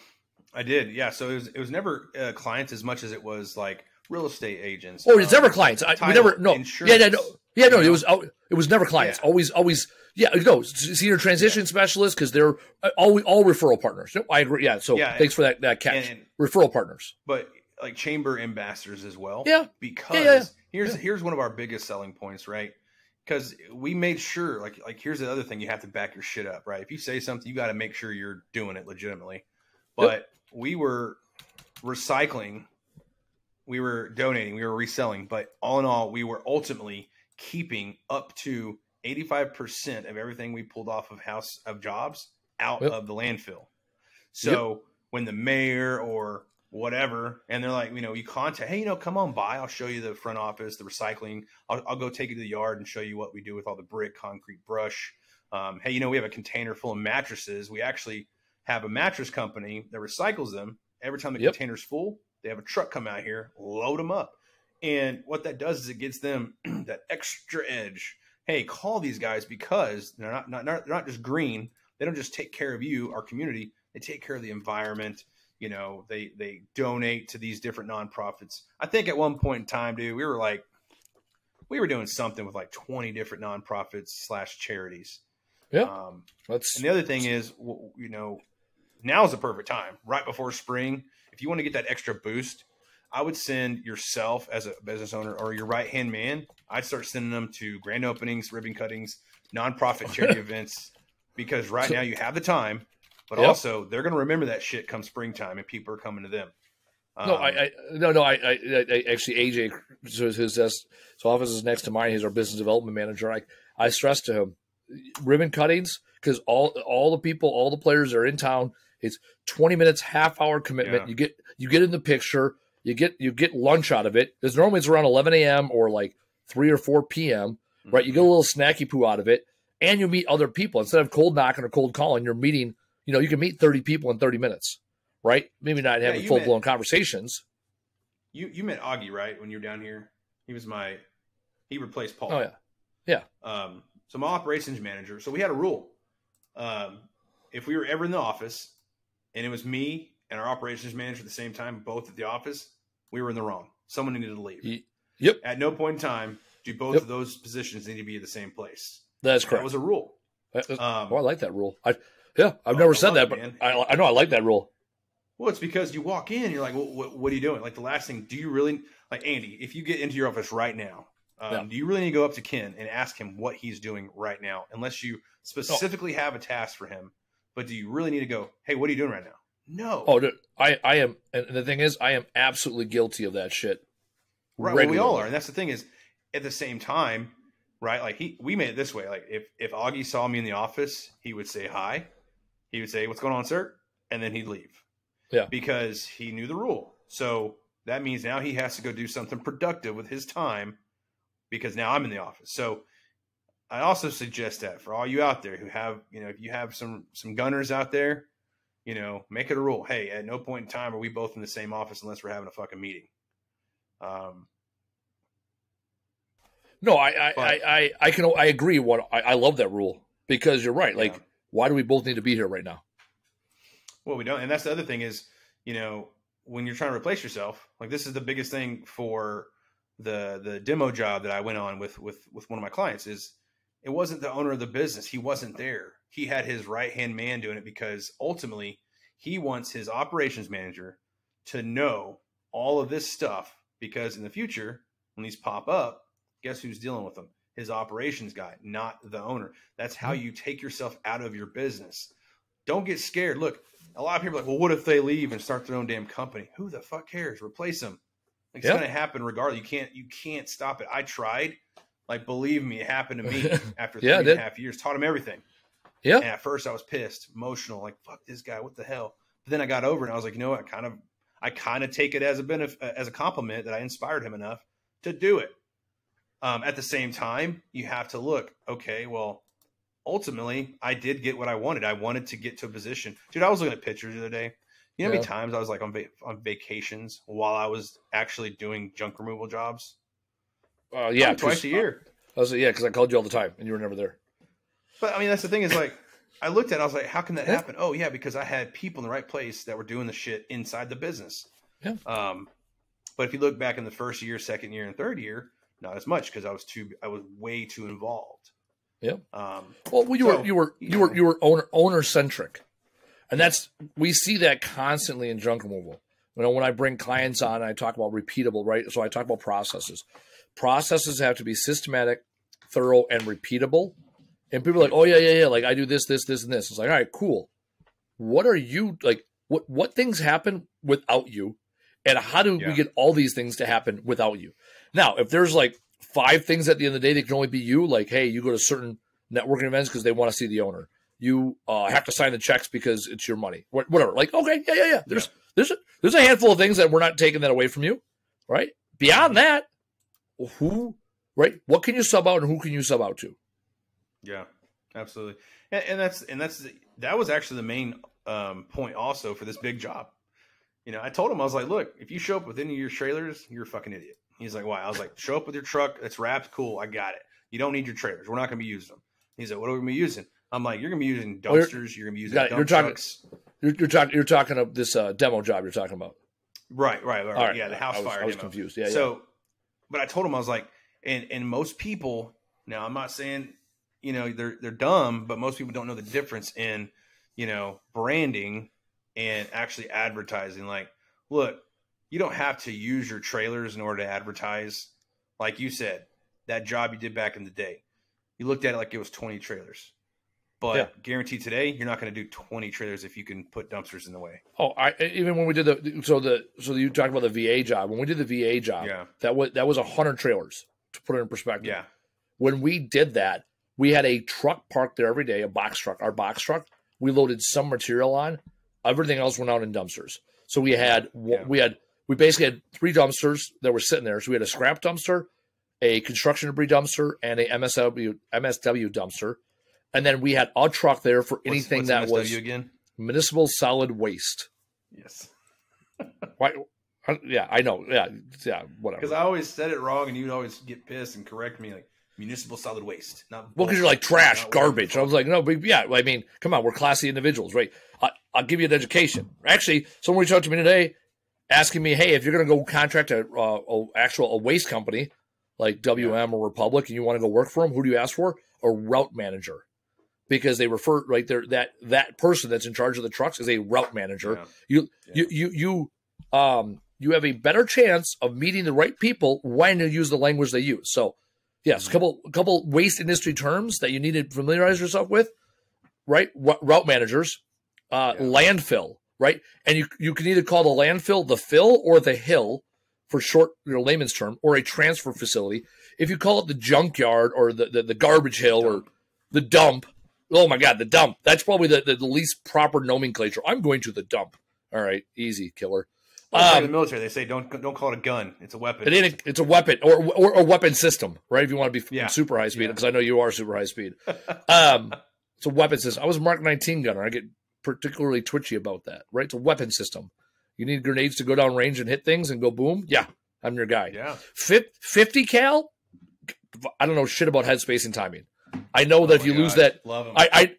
I did, yeah. So it was never clients as much as it was like real estate agents. Oh, it's never clients. We never no. Insurance, no. It was never clients. Yeah. Always. Yeah, no, senior transition specialists, because they're all referral partners. No, I agree. Yeah, so thanks for that catch. Referral partners, but like chamber ambassadors as well. Yeah, because here's one of our biggest selling points, right? Because we made sure, like here's the other thing, you have to back your shit up, right? If you say something, you got to make sure you're doing it legitimately. But we were recycling, we were donating, we were reselling, but all in all, we were ultimately keeping up to 85% of everything we pulled off of jobs out of the landfill. So when the mayor or whatever, and they're like, you contact, hey, come on by, I'll show you the front office, the recycling. I'll go take you to the yard and show you what we do with all the brick, concrete, brush. Hey, we have a container full of mattresses. We actually have a mattress company that recycles them. Every time the container's full, they have a truck come out here, load them up. And what that does is it gets them that extra edge. Hey, call these guys, because they're not just green. They don't just take care of you, our community. They take care of the environment. They donate to these different nonprofits. I think at one point in time, dude, we were doing something with like 20 different nonprofits / charities. Yeah. And the other thing is, now is the perfect time, right before spring. If you want to get that extra boost, I would send yourself as a business owner or your right-hand man. I'd start sending them to grand openings, ribbon cuttings, nonprofit charity events, because right now you have the time, but also they're going to remember that shit come springtime and people are coming to them. I actually, AJ, his office is next to mine. He's our business development manager. I stress to him, ribbon cuttings, because all the people, all the players are in town. It's 20 minutes, half-hour commitment. Yeah. You get in the picture. You get lunch out of it. Because normally it's around 11 a.m. or like 3 or 4 p.m. Right? You get a little snacky poo out of it, and you meet other people instead of cold knocking or cold calling. You're meeting. You can meet 30 people in 30 minutes, right? Maybe not having full blown conversations. You met Augie, right? When you were down here, he replaced Paul. Oh yeah. So my operations manager. So we had a rule. If we were ever in the office, and it was me and our operations manager at the same time, both at the office, we were in the wrong. Someone needed to leave. Yep. At no point in time do both of those positions need to be at the same place. That's correct. That was a rule. I like that rule. I've never said that, but I know I like that rule. Well, it's because you walk in, you're like, well, what are you doing? Like the last thing, do you really, like Andy, if you get into your office right now, do you really need to go up to Ken and ask him what he's doing right now? Unless you specifically have a task for him, but do you really need to go, hey, what are you doing right now? No. Oh, dude, I am, and the thing is, I am absolutely guilty of that shit. Right, well, we all are, and that's the thing is, at the same time, right? Like we made it this way. Like if Augie saw me in the office, he would say hi. He would say, "What's going on, sir?" And then he'd leave. Yeah, because he knew the rule. So that means now he has to go do something productive with his time, because now I'm in the office. So I also suggest that for all you out there who have, if you have some gunners out there, make it a rule. Hey, at no point in time are we both in the same office unless we're having a fucking meeting. No, I agree. I love that rule, because you're right. Like, why do we both need to be here right now? Well, we don't. And that's the other thing is, when you're trying to replace yourself, like this is the biggest thing for the demo job that I went on with one of my clients is it wasn't the owner of the business. He wasn't there. He had his right-hand man doing it, because ultimately he wants his operations manager to know all of this stuff, because in the future, when these pop up, guess who's dealing with them? His operations guy, not the owner. That's how you take yourself out of your business. Don't get scared. Look, a lot of people are like, well, what if they leave and start their own damn company? Who the fuck cares? Replace them. Like, it's going to happen regardless. You can't stop it. I tried. Like, believe me, it happened to me after 3.5 years. Taught him everything. Yeah. And at first I was pissed, emotional, like, fuck this guy, what the hell? But then I got over it and I was like, you know what? I kind of take it as a benefit, as a compliment that I inspired him enough to do it. At the same time, you have to look, okay, well, ultimately I did get what I wanted. I wanted to get to a position. Dude, I was looking at pictures the other day. You know how many times I was like on vacations while I was actually doing junk removal jobs? Yeah. Twice a year. Because I called you all the time and you were never there. But I mean, that's the thing is like, I looked at it, I was like, how can that happen? Oh yeah, because I had people in the right place that were doing the shit inside the business. Yeah. But if you look back in the first year, second year, and third year, not as much because I was way too involved. Yeah. Well, you were owner centric, and we see that constantly in junk removal. You know, when I bring clients on, I talk about repeatable, right? So I talk about processes. Processes have to be systematic, thorough, and repeatable. And people are like, oh yeah. Like I do this, and this. It's like, all right, cool. What are you like? What things happen without you, and how do we get all these things to happen without you? Now, if there's like 5 things at the end of the day that can only be you, like, hey, you go to certain networking events because they want to see the owner. You have to sign the checks because it's your money. Whatever. Like, okay, yeah. There's a handful of things that we're not taking that away from you, right? Beyond that, what can you sub out and who can you sub out to? Yeah, absolutely. And that was actually the main point also for this big job. You know, I told him, I was like, look, if you show up with any of your trailers, you're a fucking idiot. He's like, why? I was like, show up with your truck that's wrapped. Cool. I got it. You don't need your trailers. We're not going to be using them. He's like, what are we going to be using? I'm like, you're going to be using dumpsters. You're going to be using dump trucks. You're talking of this demo job you're talking about. Right. Yeah, the house fire. I was confused. Yeah. So, but I told him, I was like, and most people, now I'm not saying, you know, they're dumb, but most people don't know the difference in, you know, branding and actually advertising. Like, look, you don't have to use your trailers in order to advertise. Like you said, that job you did back in the day, you looked at it like it was 20 trailers. But guaranteed today, you're not going to do 20 trailers if you can put dumpsters in the way. Oh, even when we did so you talked about the VA job. When we did the VA job, that was 100 trailers, to put it in perspective. Yeah. When we did that, we had a truck parked there every day, a box truck. Our box truck, we loaded some material on. Everything else went out in dumpsters. So we basically had 3 dumpsters that were sitting there. So we had a scrap dumpster, a construction debris dumpster, and a MSW dumpster. And then we had a truck there for anything what's that MSW was again? Municipal solid waste. Yes. Why? Yeah, I know. Yeah, whatever. Because I always said it wrong, and you'd always get pissed and correct me, like municipal solid waste. Not well, because you're like trash, garbage. I was like, no, but yeah. I mean, come on, we're classy individuals, right? I'll give you an education. Actually, someone reached out to me today, asking me, hey, if you're going to go contract a waste company like WM or Republic, and you want to go work for them, who do you ask for? A route manager. Because they refer right there that person that's in charge of the trucks is a route manager. Yeah. You have a better chance of meeting the right people when you use the language they use. So, yes, a couple waste industry terms that you need to familiarize yourself with, right? Route managers, landfill, right? And you can either call the landfill the fill or the hill for short, layman's term, or a transfer facility. If you call it the junkyard or the garbage hill or the dump. Oh my God, the dump. That's probably the least proper nomenclature. I'm going to the dump. All right, easy, killer. In the military, they say don't call it a gun. It's a weapon. It's a weapon or a weapon system, right? If you want to be super high speed, because I know you are super high speed. It's a weapon system. I was a Mark 19 gunner. I get particularly twitchy about that, right? It's a weapon system. You need grenades to go down range and hit things and go boom. Yeah, I'm your guy. Yeah. 50 cal? I don't know shit about headspace and timing. I know that if you lose that, I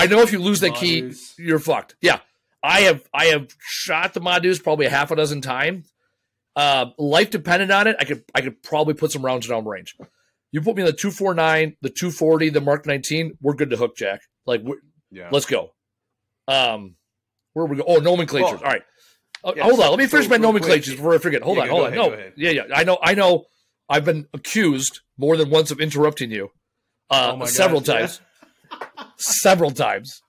know if you lose that key, you're fucked. Yeah, I have shot the Madus probably a half a dozen times. Life depended on it. I could probably put some rounds down range. You put me in the 249, the 240, the Mark 19, we're good to hook, Jack. Like, let's go. Where we go? Oh, nomenclatures. All right. Hold on. Let me finish my nomenclatures before I forget. Hold on. Go ahead. Yeah. I know. I've been accused more than once of interrupting you. Several times. Several times.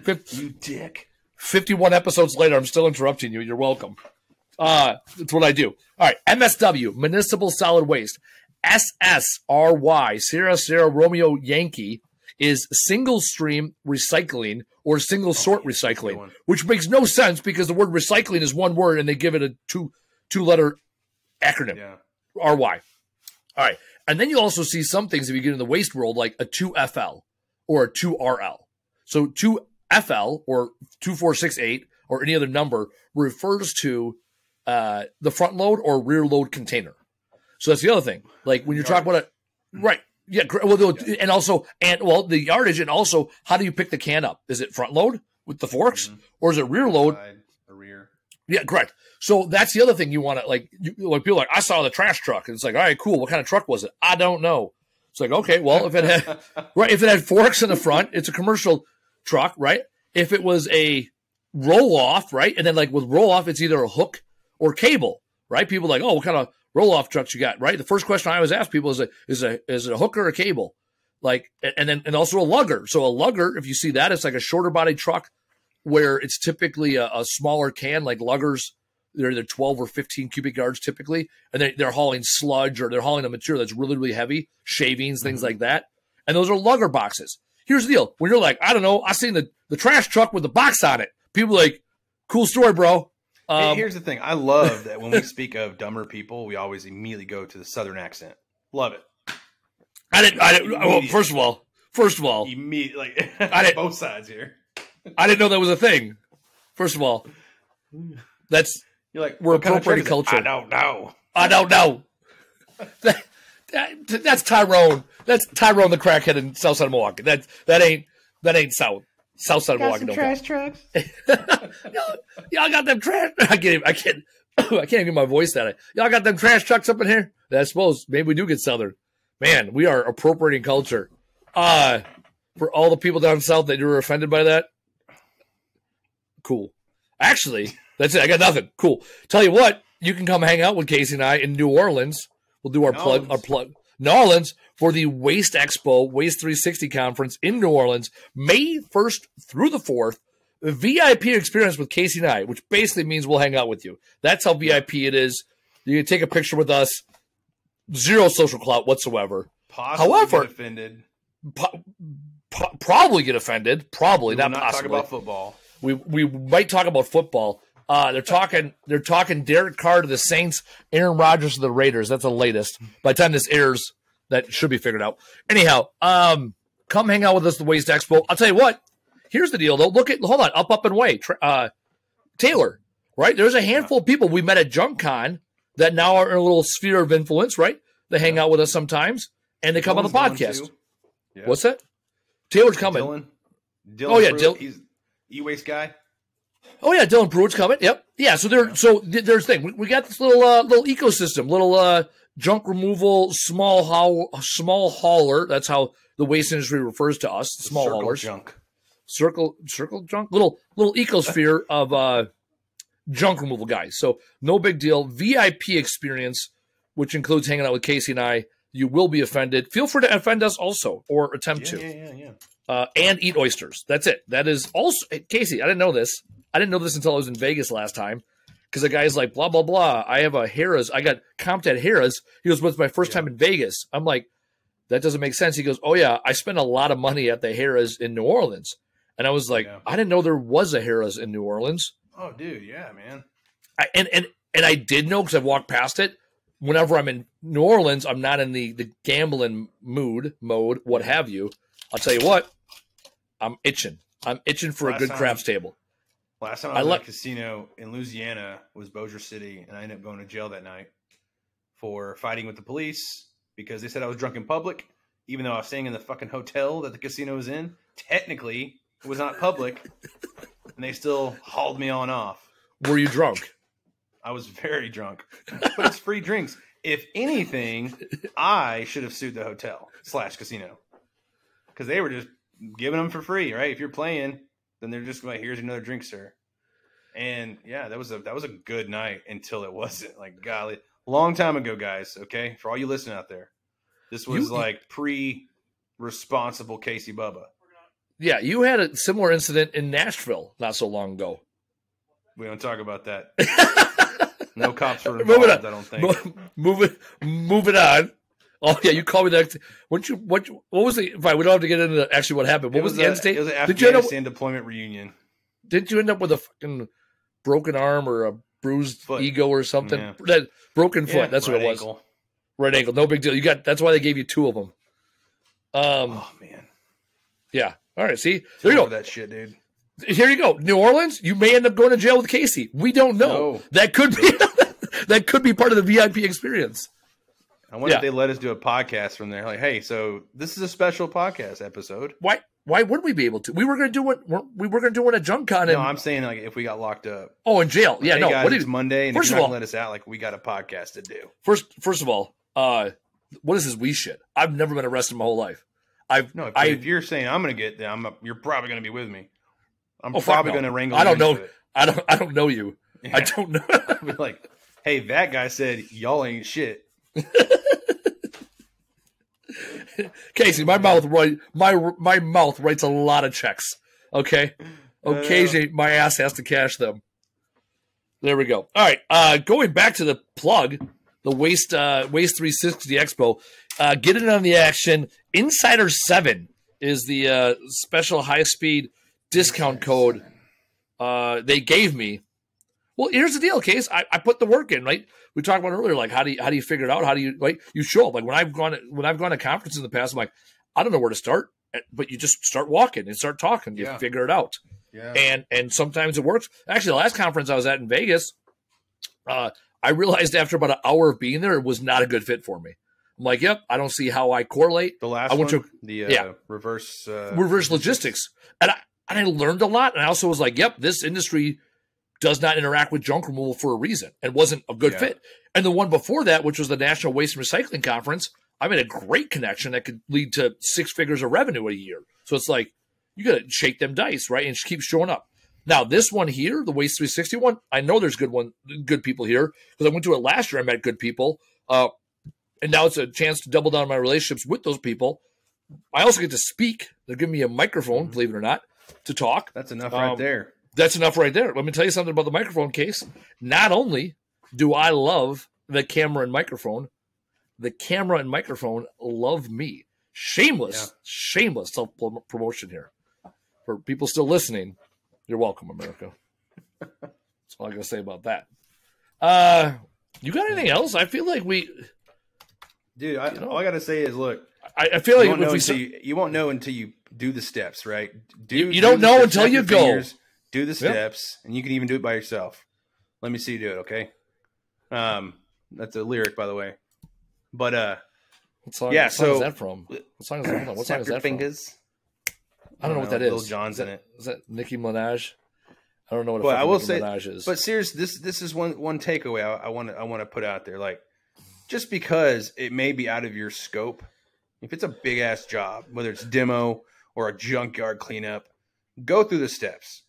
You dick. 51 episodes later, I'm still interrupting you. You're welcome. That's what I do. All right. MSW, Municipal Solid Waste. SSRY, Sierra Sierra Romeo Yankee, is single stream recycling or single sort recycling, which makes no sense because the word recycling is one word and they give it a two-letter acronym. Yeah. RY. All right. And then you also see some things if you get in the waste world, like a 2FL or a 2RL. So 2FL or 2468 or any other number refers to the front load or rear load container. So that's the other thing. Like when you're talking about it, right. Yeah. Well, and also, the yardage, and also, how do you pick the can up? Is it front load with the forks or is it rear load? The rear. Yeah, correct. So that's the other thing you want to like people are like, I saw the trash truck. And it's like, all right, cool. What kind of truck was it? I don't know. It's like, okay, well, if it had forks in the front, it's a commercial truck, right? If it was a roll off, right? And then like with roll off, it's either a hook or cable, right? People are like, oh, what kind of roll off trucks you got, right? The first question I always ask people is it a hook or a cable? Like, and also a lugger. So a lugger, if you see that, it's like a shorter body truck where it's typically a smaller can, like luggers. They're either 12 or 15 cubic yards typically, and they're hauling sludge or they're hauling a material that's really, really heavy, shavings, things like that. And those are lugger boxes. Here's the deal. When you're like, I don't know, I seen the trash truck with the box on it. People are like, cool story, bro. Here's the thing. I love that when we speak of dumber people, we always immediately go to the Southern accent. Love it. I didn't. Well, first of all, immediately, I didn't both sides here. I didn't know that was a thing. First of all, you're like, we're appropriating culture. I don't know. That's Tyrone. That's Tyrone the crackhead in South Side of Milwaukee. That ain't South. South side of Milwaukee. Got some trash trucks. Y'all got them trash. I can't even get my voice that. Y'all got them trash trucks up in here. I suppose maybe we do get Southern. Man, we are appropriating culture. For all the people down south that were offended by that, cool. Actually, that's it. I got nothing. Cool. Tell you what, you can come hang out with Casey and I in New Orleans. We'll do our plug. New Orleans for the WasteExpo Waste 360 conference in New Orleans, May 1st through the 4th. A VIP experience with Casey and I, which basically means we'll hang out with you. That's how VIP it is. You can take a picture with us. Zero social clout whatsoever. However, get offended. Probably get offended. Probably not possibly. Talk about football. We might talk about football. They're talking Derek Carr to the Saints, Aaron Rodgers to the Raiders. That's the latest. By the time this airs, that should be figured out. Anyhow, come hang out with us at the Waste Expo. I'll tell you what. Here's the deal, though. Hold on, Up and Way. Taylor, right? There's a handful of people we met at JunkCon that now are in a little sphere of influence, right? They hang out with us sometimes, and they come on the podcast. Yeah. What's that? Taylor's coming. Dylan Pruitt, he's e-waste guy. Oh yeah, Dylan Pruitt's coming. Yep. Yeah. So there's the thing. We got this little ecosystem, little junk removal, small hauler. That's how the waste industry refers to us. Small haulers. Circle junk. Little ecosphere of junk removal guys. So no big deal. VIP experience, which includes hanging out with Casey and I. You will be offended. Feel free to offend us also, or attempt to. Yeah. And eat oysters. That's it. That is also Casey. I didn't know this. I didn't know this until I was in Vegas last time, because the guy's like, blah, blah, blah. I have a Harrah's. I got comped at Harrah's. He goes, what's my first time in Vegas? I'm like, that doesn't make sense. He goes, oh, yeah, I spent a lot of money at the Harrah's in New Orleans. And I was like, I didn't know there was a Harrah's in New Orleans. Oh, dude, yeah, man. And I did know because I walked past it. Whenever I'm in New Orleans, I'm not in the gambling mode, what have you. I'll tell you what, I'm itching. I'm itching for a good craps table. Last time I was at a casino in Louisiana was Bossier City, and I ended up going to jail that night for fighting with the police because they said I was drunk in public, even though I was staying in the fucking hotel that the casino was in. Technically, it was not public, and they still hauled me on off. Were you drunk? I was very drunk, but it's free drinks. If anything, I should have sued the hotel / casino because they were just giving them for free, right? If you're playing, then they're just like, here's another drink, sir. And yeah, that was a good night until it wasn't. Like, golly, long time ago, guys. Okay, for all you listening out there, this was like pre-responsible Casey Bubba. Yeah, you had a similar incident in Nashville not so long ago. We don't talk about that. No cops were involved, I don't think. Move it on. Oh yeah, you called me that. What was the? Fine, we don't have to get into actually what happened. What was the end state? It was an Afghanistan deployment reunion. Didn't you end up with a fucking broken arm or a bruised ego or something? Yeah. That broken foot. That's what it was. Ankle. Right ankle. No big deal. You got. That's why they gave you 2 of them. Oh man. Yeah. All right. See, there you go. That shit, dude. Here you go. New Orleans. You may end up going to jail with Casey. We don't know. No. That could be. That could be part of the VIP experience. I wonder if they let us do a podcast from there. Like, hey, so this is a special podcast episode. Why would we be able to? We were going to do one. We were going to do one at JunkCon. No, I'm saying like if we got locked up. Oh, in jail. Yeah, hey no. Guys, it's Monday, and if you're not gonna let us out, like we got a podcast to do. First of all, what is this we shit? I've never been arrested my whole life. If you're saying I'm going to get there, you're probably going to be with me. I'm probably going to wrangle. I don't know. It. I don't know you. Yeah. I don't know. I'll be like, hey, that guy said y'all ain't shit. Casey, my mouth writes a lot of checks. Okay, occasionally my ass has to cash them. There we go. All right, going back to the plug, the Waste 360 Expo. Get in on the action. Insider 7 is the special high speed discount code they gave me. Well, here's the deal, Case. I put the work in, right? We talked about earlier, like how do you figure it out? How do you you show up? Like when I've gone to conferences in the past, I'm like, I don't know where to start, but you just start walking and start talking. You figure it out. Yeah. And sometimes it works. Actually, the last conference I was at in Vegas, I realized after about an hour of being there, it was not a good fit for me. I'm like, yep, I don't see how I correlate. The last one, the reverse logistics, and I learned a lot. And I also was like, yep, this industry does not interact with junk removal for a reason. It wasn't a good fit. And the one before that, which was the National Waste and Recycling Conference, I made a great connection that could lead to 6 figures of revenue a year. So it's like, you got to shake them dice, right? And just keep showing up. Now, this one here, the Waste 360 one, I know there's good people here because I went to it last year. I met good people. And now it's a chance to double down on my relationships with those people. I also get to speak. They're giving me a microphone, believe it or not, to talk. That's enough right there. That's enough right there. Let me tell you something about the microphone, Case. Not only do I love the camera and microphone love me. Shameless self-promotion here. For people still listening, you're welcome, America. That's all I got to say about that. You got anything else? I feel like Dude, all I got to say is, look. I feel like you won't know until you do the steps, right? You don't know until you go. Do the steps, and you can even do it by yourself. Let me see you do it, okay? That's a lyric, by the way. But what song is that from? What song is that fingers. From? I don't know what that is. Lil Jon's in it. Is that Nicki Minaj? I don't know what Nicki Minaj is. But seriously, this is one takeaway I want to put out there. Like, just because it may be out of your scope, if it's a big ass job, whether it's demo or a junkyard cleanup, go through the steps.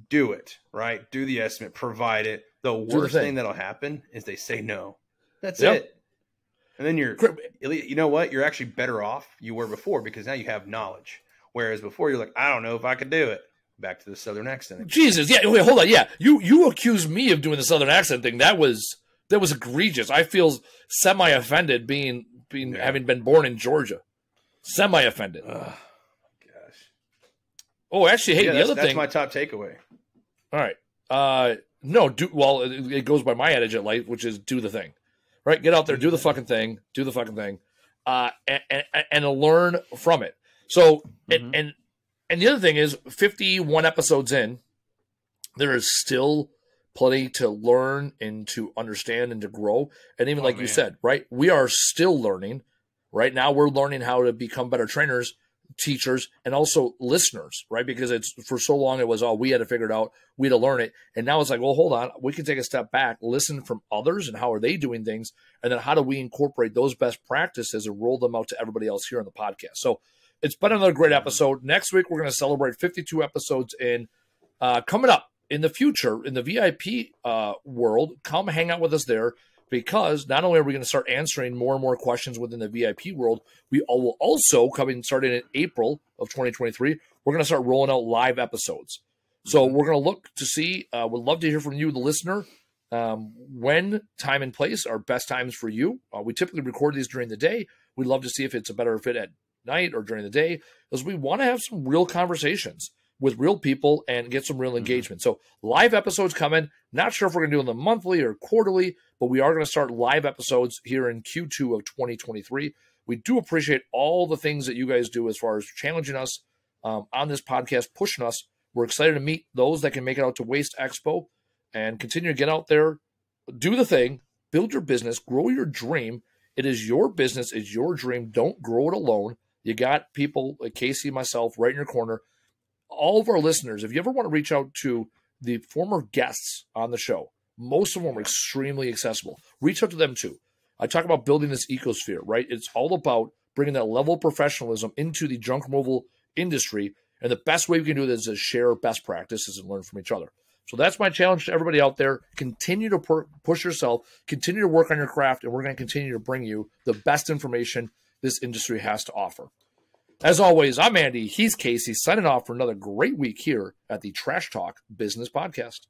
Do it, right? Do the estimate, provide it. The worst thing that'll happen is they say no. That's it. And then you know what? You're actually better off you were before because now you have knowledge. Whereas before you're like, I don't know if I could do it. Back to the Southern accent. Jesus. Yeah. Wait, hold on. Yeah. You accused me of doing the Southern accent thing. That was egregious. I feel semi-offended having been born in Georgia. Semi-offended. Oh, actually, hey, the other thing. That's my top takeaway. All right. It goes by my adage at life, which is do the thing. Right? Get out there, do the fucking thing, and learn from it. So, and the other thing is 51 episodes in, there is still plenty to learn and to understand and to grow. And even you said, right, we are still learning. Right now, we're learning how to become better trainers, teachers, and also listeners, right? Because it's for so long it was, we had to figure it out, we had to learn it. And now it's like, well, hold on, we can take a step back, listen from others and how are they doing things, and then how do we incorporate those best practices and roll them out to everybody else here on the podcast. So it's been another great episode. Next week, we're going to celebrate 52 episodes coming up in the future in the VIP world. Come hang out with us there. Because not only are we going to start answering more and more questions within the VIP world, we will also, starting in April of 2023, we're going to start rolling out live episodes. So we're going to look to see, would love to hear from you, the listener, when time and place are best times for you. We typically record these during the day. We'd love to see if it's a better fit at night or during the day, because we want to have some real conversations with real people and get some real engagement. So live episodes coming. Not sure if we're going to do them monthly or quarterly, but we are going to start live episodes here in Q2 of 2023. We do appreciate all the things that you guys do as far as challenging us on this podcast, pushing us. We're excited to meet those that can make it out to WasteExpo and continue to get out there, do the thing, build your business, grow your dream. It is your business. It's your dream. Don't grow it alone. You got people like Casey, myself, right in your corner. All of our listeners, if you ever want to reach out to the former guests on the show, most of them are extremely accessible. Reach out to them too. I talk about building this ecosphere, right? It's all about bringing that level of professionalism into the junk removal industry. And the best way we can do this is share best practices and learn from each other. So that's my challenge to everybody out there. Continue to push yourself, continue to work on your craft, and we're going to continue to bring you the best information this industry has to offer. As always, I'm Andy. He's Casey, signing off for another great week here at the Trash Talk Business Podcast.